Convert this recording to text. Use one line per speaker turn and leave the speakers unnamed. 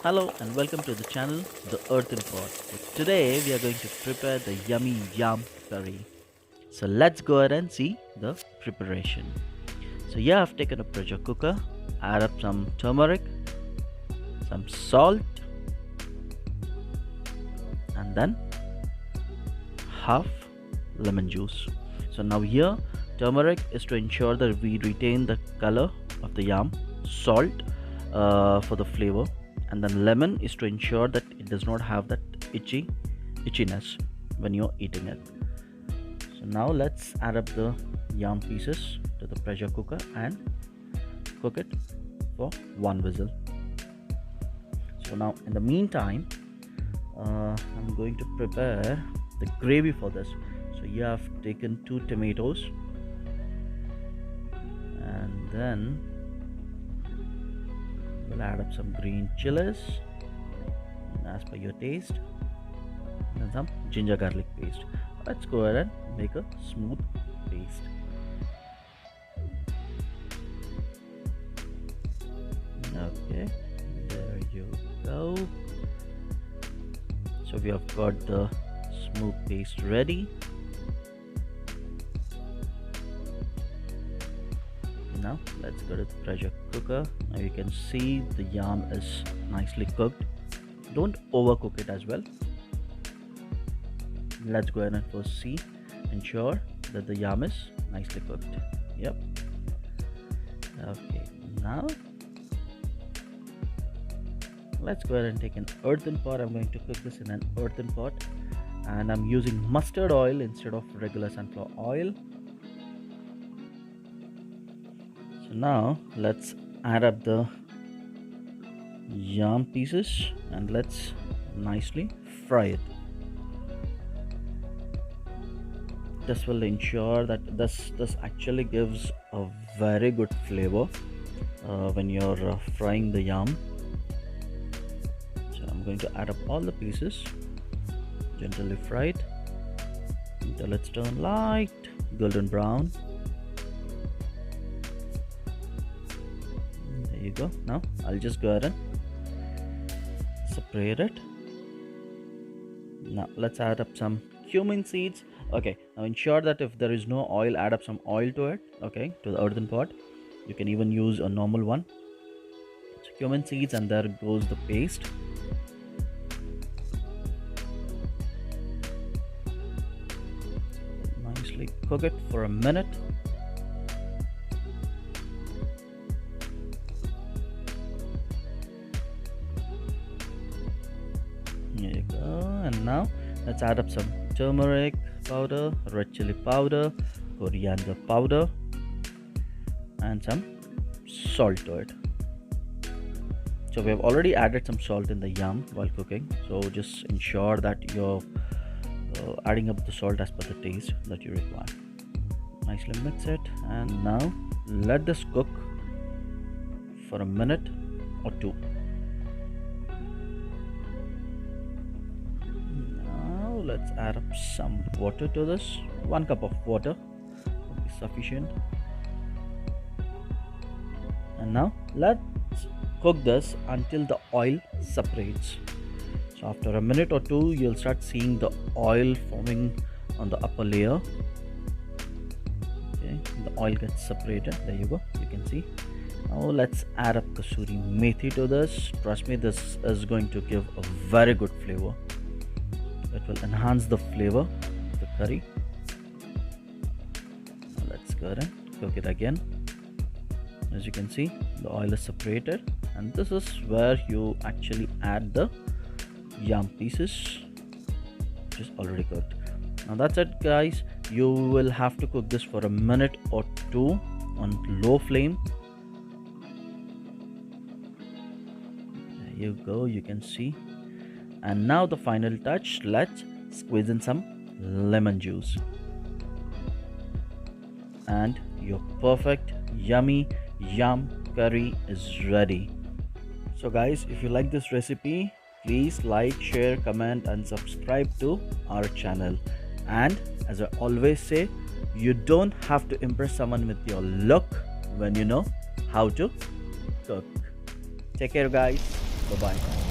Hello and welcome to the channel The Earthen Pot. So today we are going to prepare the yummy yam curry. So let's go ahead and see the preparation. So here I've taken a pressure cooker, add up some turmeric, some salt, and then half lemon juice. So now here turmeric is to ensure that we retain the color of the yam, salt for the flavor, and then lemon is to ensure that it does not have that itchiness when you're eating it. So now let's add up the yam pieces to the pressure cooker and cook it for one whistle. So now in the meantime I'm going to prepare the gravy for this. So here I've taken 2 tomatoes and then we'll add up some green chilies as per your taste and some ginger garlic paste. Let's go ahead and make a smooth paste. Okay, there you go. So we have got the smooth paste ready. Now let's go to the pressure cooker. Now you can see the yam is nicely cooked. Don't overcook it as well. Let's go ahead and first ensure that the yam is nicely cooked. Yep. Okay, now let's go ahead and take an earthen pot. I'm going to cook this in an earthen pot and I'm using mustard oil instead of regular sunflower oil. So now let's add up the yam pieces and let's nicely fry it. This will ensure that this actually gives a very good flavor when you're frying the yam. So I'm going to add up all the pieces, gently fry it until it's turned light golden brown. There you go. Now I'll just go ahead and separate it. Now let's add up some cumin seeds. Okay, now ensure that if there is no oil, add up some oil to it. Okay, to the earthen pot. You can even use a normal one. So cumin seeds, and there goes the paste. Nicely cook it for a minute. There you go. And now let's add up some turmeric powder, red chili powder, coriander powder, and some salt to it. So we have already added some salt in the yam while cooking, so just ensure that you're adding up the salt as per the taste that you require. Nicely mix it, and now let this cook for a minute or two. Let's add up some water to this. 1 cup of water will be sufficient. And now let's cook this until the oil separates. So after a minute or two, you'll start seeing the oil forming on the upper layer. Okay, the oil gets separated. There you go. You can see. Now let's add up kasuri methi to this. Trust me, this is going to give a very good flavor. It will enhance the flavor of the curry. Now let's go ahead and cook it again. As you can see, the oil is separated, and this is where you actually add the yam pieces, which is already cooked. Now that's it, guys. You will have to cook this for a minute or two on low flame. There you go. You can see. And now the final touch, let's squeeze in some lemon juice. And your perfect yummy yam curry is ready. So guys, if you like this recipe, please like, share, comment and subscribe to our channel. And as I always say, you don't have to impress someone with your look when you know how to cook. Take care guys. Bye bye.